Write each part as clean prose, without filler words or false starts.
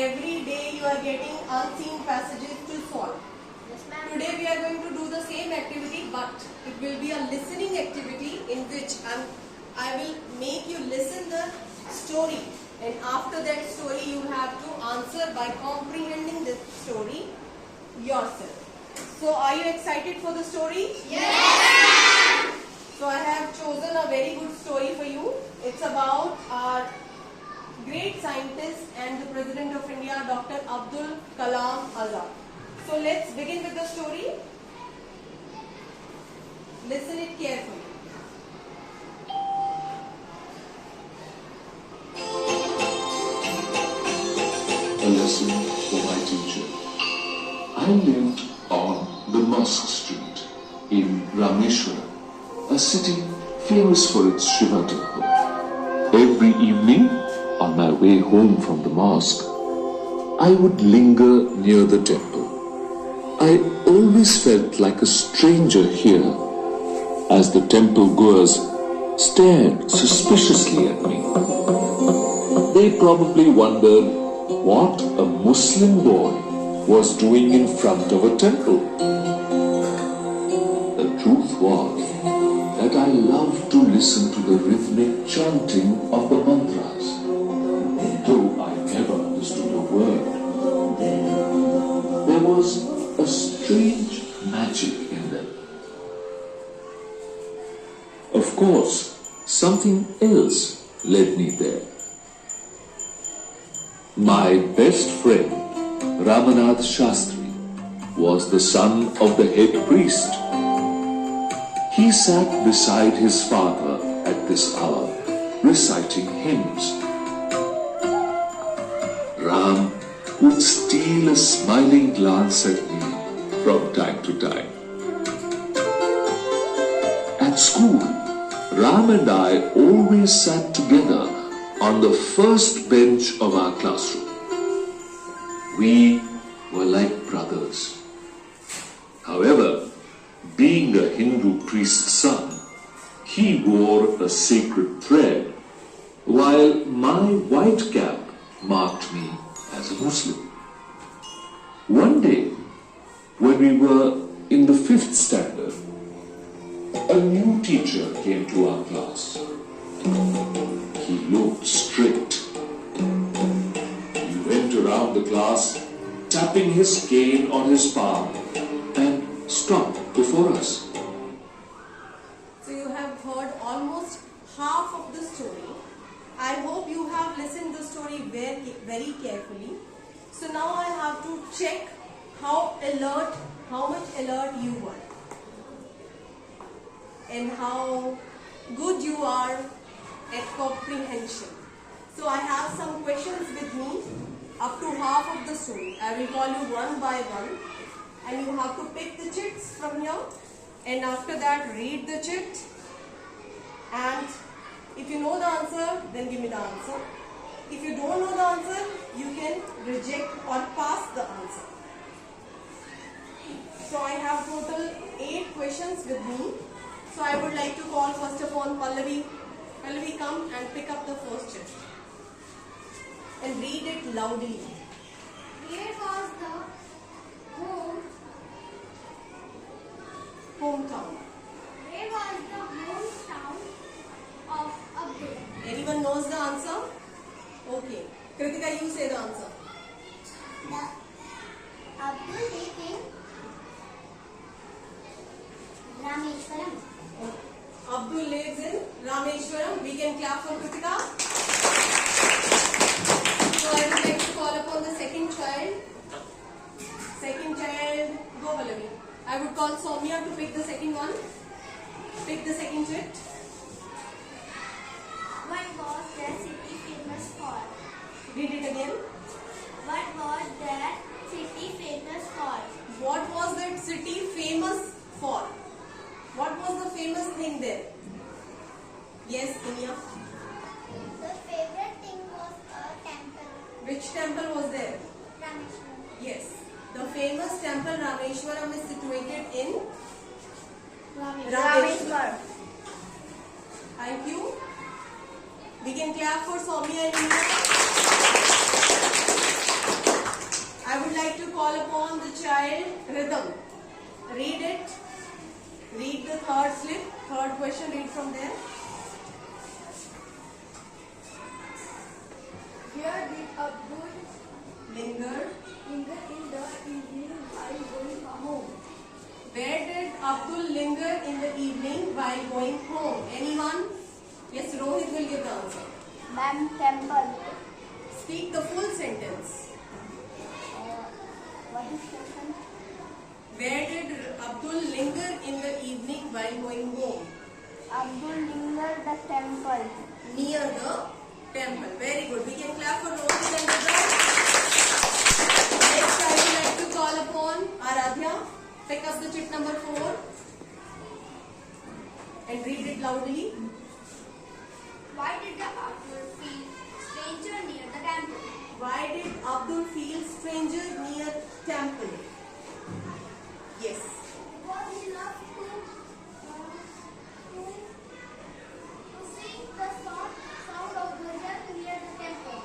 every day you are getting unseen passages to solve. Yes, ma'am. Today we are going to do the same activity, but it will be a listening activity in which I will make you listen the story, and after that story you have to answer by comprehending the story yourself. So are you excited for the story? Yes. So I have chosen a very good story for you. It's about our great scientist and the President of India, Dr. Abdul Kalam Azad. So let's begin with the story. Listen it carefully. A lesson for my teacher. I lived on the Mosque Street in Rameshwaram, a city famous for its Shiva temple. Every evening, on my way home from the mosque, I would linger near the temple. I always felt like a stranger here as the temple goers stared suspiciously at me. They probably wondered what a Muslim boy was doing in front of a temple. The truth was that I loved to listen to the rhythmic chanting of the mantras, though I never understood a word. There was a strange magic in them. Of course, something else led me there. My best friend, Ramanath Shastri, was the son of the head priest. He sat beside his father at this hour, reciting hymns. Ram would steal a smiling glance at me from time to time. At school, Ram and I always sat together on the first bench of our classroom. We were like brothers. However, being a Hindu priest's son, he wore a sacred thread, while my white cap marked me as a Muslim. One day, when we were in the 5th standard, a new teacher came to our class. He looked strict. He went around the class, tapping his cane on his palm, and stopped before us. So you have heard almost half of the story. I hope you have listened the story very carefully. So now I have to check how much alert you were, and how good you are at comprehension. So I have some questions with me up to half of the story. I will call you one by one, and you have to pick the chits from here, and after that read the chit, and if you know the answer, then give me the answer. If you don't know the answer, you can reject or pass the answer. So I have total 8 questions with me. So I would like to call first of all Pallavi. Pallavi, come and pick up the first chit and read it loudly. Where was the Hometown. Where was the hometown of Abdul? Anyone knows the answer? Okay. Kritika, you say the answer. The Abdul lived in Rameshwaram. Abdul lives in Rameshwaram. We can clap for Kritika. So I would like to call upon the second child. Second child, go Pallavi. I would call Soumya to pick the second one. Pick the second chit. What was the city famous for? Read it again. What was that city famous for? What was that city famous for? What was the famous thing there? Yes, Inya. The favorite thing was a temple. Which temple was there? Rameshwaram. Yes. The famous temple Rameshwaram is situated in Rameshwaram. Thank you. We can clap for Soumya and Meena. upon the child Rhythm. Read it. Read the third slip. Third question, read from there. Where did Abdul Linger. linger in the evening while going home? Where did Abdul linger in the evening while going home? Anyone? Yes, Rohit will give the answer. Ma'am, temple. Speak the full sentence. What is question? Where did Abdul linger in the evening while going home? Abdul linger the temple. Near the temple. Very good. We can clap for Rohit and Rhythm. Next, I would like to call upon Aradhya. Pick up the chit number 4 and read it loudly. Why did Abdul feel stranger near the temple? Why did Abdul feel stranger near temple? Yes. Because he loved to sing the sound of the bell near the temple.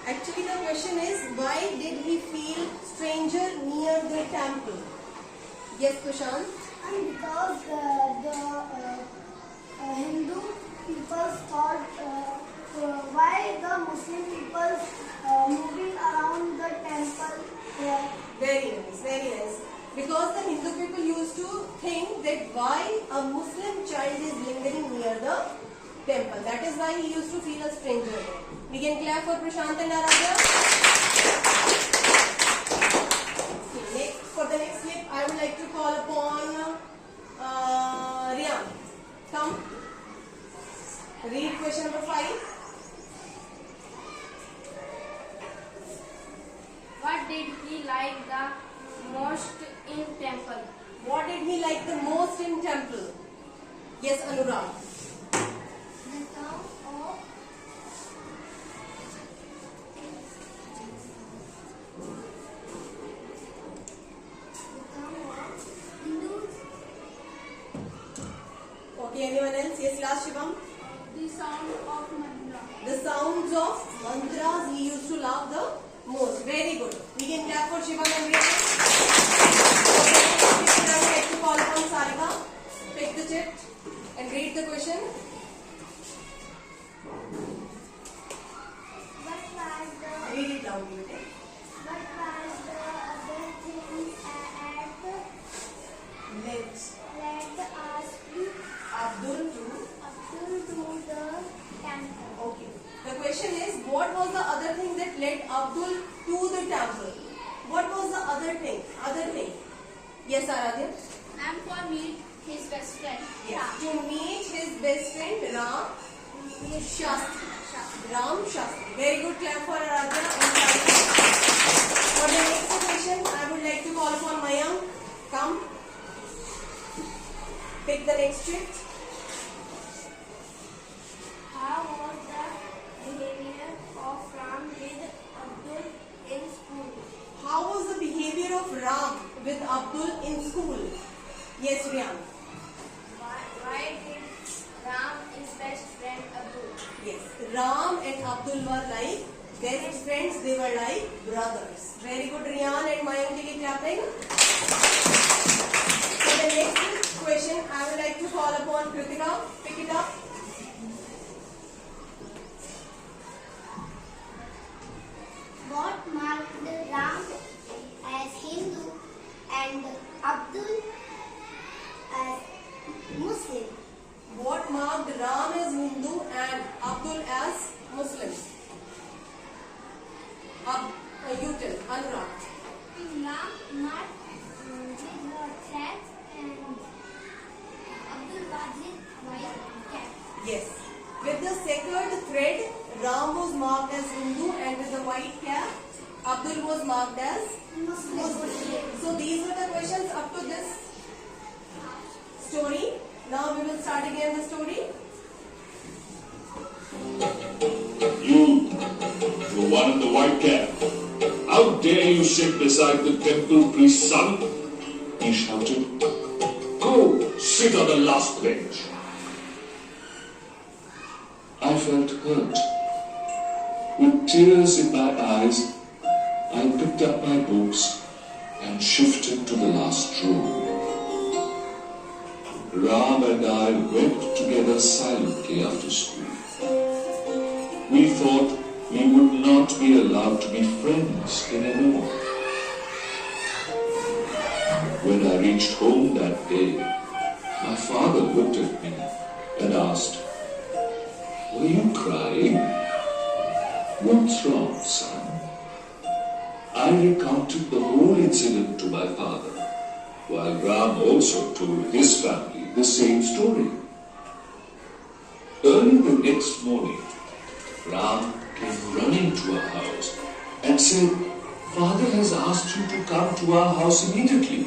Actually, the question is, why did he feel stranger near the temple? Yes, Prashant. And because the Hindu people thought why the Muslim people moving around the temple here. Very nice, very nice. Because the Hindu people used to think that why a Muslim child is lingering near the temple. That is why he used to feel a stranger there. We can clap for Prashant and Aradhya. Next, for the next slip, I would like to call upon Rian. Come. Read question number 5. What did he like the most in temple? What did he like the most in temple? Yes, Anurag. The sound of Hindus. Okay, anyone else? Yes, last Shivam. The sound of mantra. The sounds of mantras he used to love the most. Very good. We can clap for Shivam and Rian. Okay, I would like to call upon Sarika. Take the chit and read the question. What was the Read it loudly. Okay? What was the other things Let's led us Abdul to. to the temple? Okay. The question is, what was the other thing that led Abdul to the temple? What was the other thing? Yes, Aradhya. And for me, his best friend. Yes. To meet his best friend Ram Shastri. Ram Shastri. Very good clap for Aradhya and Sarika. For the next question, I would like to call upon Mayank. Come. Pick the next trick. How was the behavior of Ram with Abdul in school? How was the behavior of Ram with Abdul in school? Yes, Rian. Why did Ram his best friend Abdul? Yes, Ram and Abdul were like best friends. They were like brothers. Very good, Rian and Mayank ke clapping. For the next question, I would like to call upon Kritika. Pick it up. What marked Ram as Hindu and Abdul as Muslim? What marked Ram as Hindu and Abdul as Muslim? You tell, Anurag. Ram marked with the thread and Abdul was with white cap. Yes. With the checkered thread, Ram was marked as Hindu, and with the white cap, Abdul was marked as Muslim. So these were the questions up to this story. Now we will start again the story. You, the one in the white cap, how dare you sit beside the temple priest's son? He shouted. Go, sit on the last bench. I felt hurt. With tears in my eyes, I picked picked up my books and shifted to the last room. Ram and I went together silently after school. We thought we would not be allowed to be friends anymore. When I reached home that day, my father looked at me and asked, "Were you crying? What's wrong, son?" I recounted the whole incident to my father, while Ram also told his family the same story. Early the next morning, Ram came running to our house and said, "Father has asked you to come to our house immediately."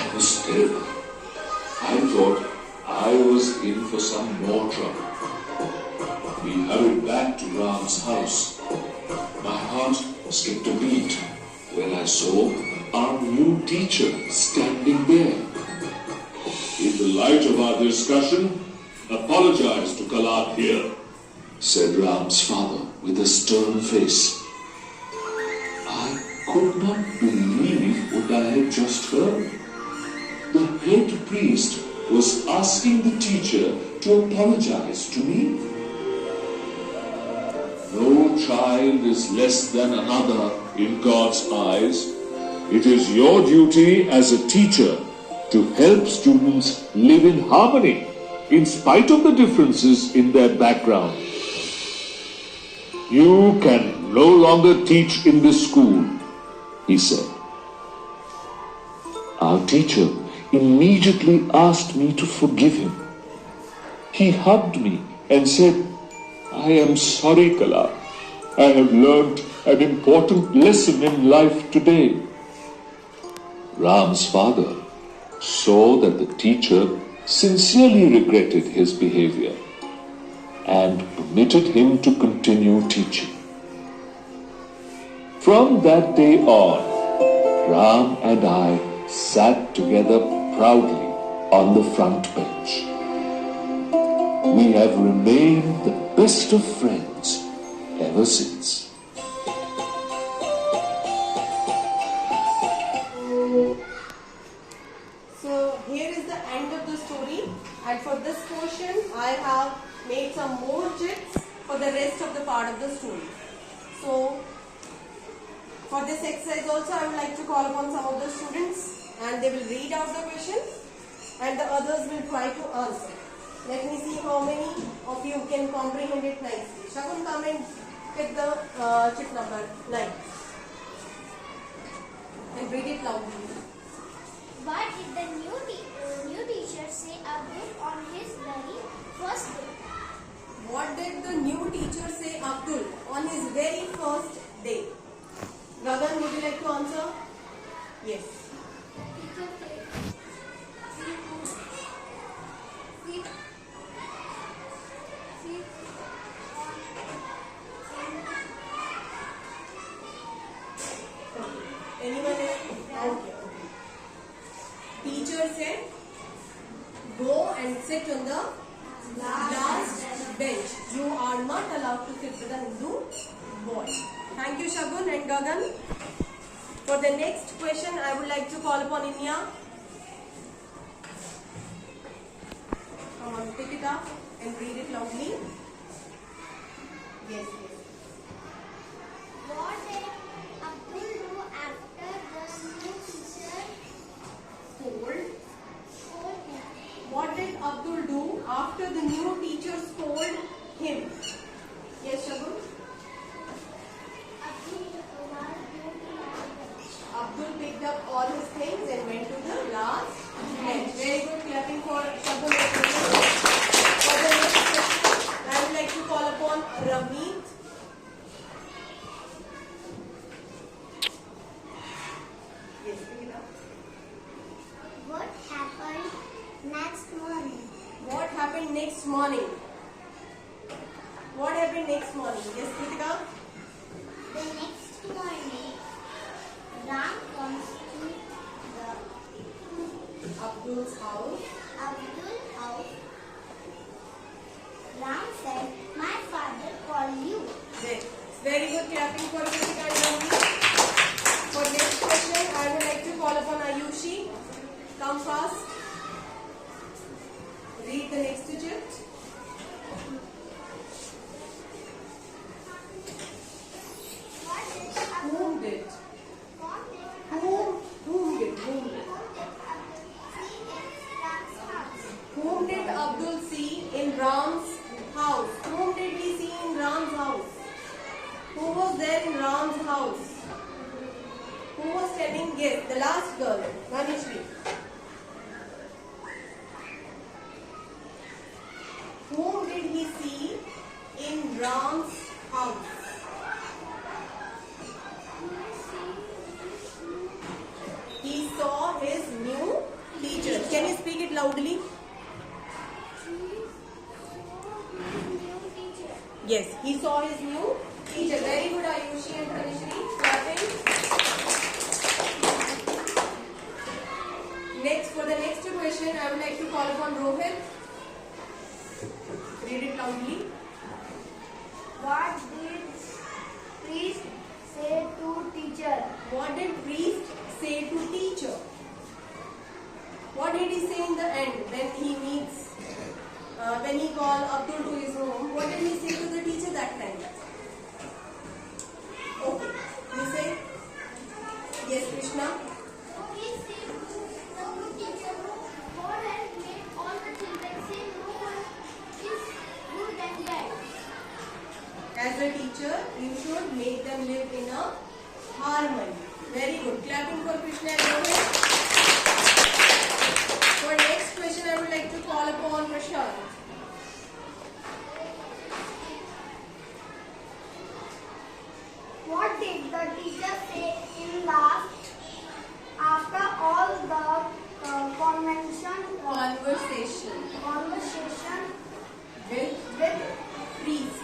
I was terrified. I thought I was in for some more trouble. We hurried back to Ram's house. My heart skipped a beat when I saw our new teacher standing there. In the light of our discussion, apologize to Kalad here, said Ram's father with a stern face. I could not believe what I had just heard. The head priest was asking the teacher to apologize to me. No child is less than another in God's eyes. It is your duty as a teacher to help students live in harmony in spite of the differences in their background. You can no longer teach in this school, he said. Our teacher immediately asked me to forgive him. He hugged me and said, "I am sorry, Kala. I have learned an important lesson in life today." Ram's father saw that the teacher sincerely regretted his behavior and permitted him to continue teaching. From that day on, Ram and I sat together proudly on the front bench. We have remained the best of friends ever since. So here is the end of the story, and for this portion I have made some more chits for the rest of the part of the story. So for this exercise also I would like to call upon some of the students, and they will read out the question and the others will try to answer. Let me see how many of you can comprehend it nicely. Shagun, come and pick the chit number 9 and read it loudly. What did the new teacher say Abdul on his very first day? What did the new teacher say Abdul on his very first day? Gagan, would you like to answer? Yes. Teacher said, Anyone else? Okay. Teacher said, "Go and sit on the last bench. You are not allowed to sit with a Hindu boy." Thank you, Shagun and Gagan. For the next question, I would like to call upon Inya. Come on, pick it up and read it loudly. Yes, yes. what did Abdul do after the new teacher scolded him? What did Abdul do after the new teacher scolded him? Yes, Shagun? Abdul picked up all his things and went to the last bench. Very good. Clapping for Shagun. For the next question, I would like to call upon Ravneet. Yes, pick it up. What happened next morning? What happened next morning? What happened next morning? Yes, Kritika? The next morning, Ram comes to the Abdul's house. Abdul house. Ram said, "My father called you." Very good. Clapping for Kritika and Ravneet. Come fast. Read the next digit. Whom did? Whom did? Whom did Abdul see in Ram's house? Whom did he see in Ram's house? Who was there in Ram's house? Who was standing? Yes, the last girl, Manishri. Whom did he see in Ram's house? He saw his new teacher. Can you speak it loudly? Yes, he saw his new teacher. Very good, Ayushi and Tanishri. Clapping. Next, for the next question, I would like to call upon Rohit. Read it loudly. What did priest say to teacher? What did priest say to teacher? What did he say in the end when he meets, when he called Abdul to his home? What did he say to the teacher that time? Okay, you say? Yes, Krishna. He said to the teacher, God has made all the children say no one is good and bad. As a teacher, you should make them live in a harmony. Very good. Clapping for Krishna and Rohit. For next question, I would like to call upon Prashant. What did the teacher say in last after all the conversation with priest?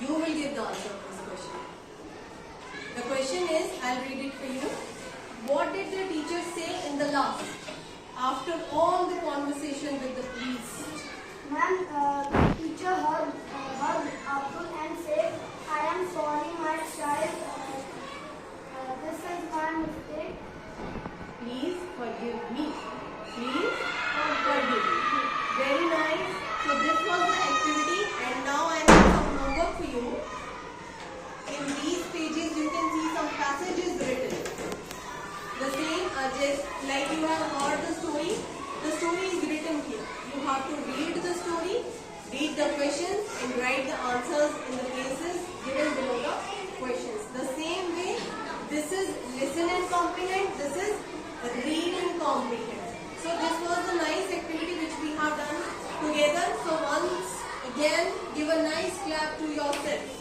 You will give the answer to this question. The question is, I'll read it for you. What did the teacher say in the last after all the conversation with the priest? Ma'am, the teacher hugged Abdul and said, I am sorry my child, this is my mistake. Please forgive me. Please forgive me. Very nice. So this was the activity, and now I have some homework for you. In these pages you can see some passages written. The same just like you have heard the story is written here. You have to read the story, read the questions and write the answers in the places given below the questions. The same way, this is listen and comprehend, this is read and comprehend. So this was the nice activity which we have done together. So once again, give a nice clap to yourself.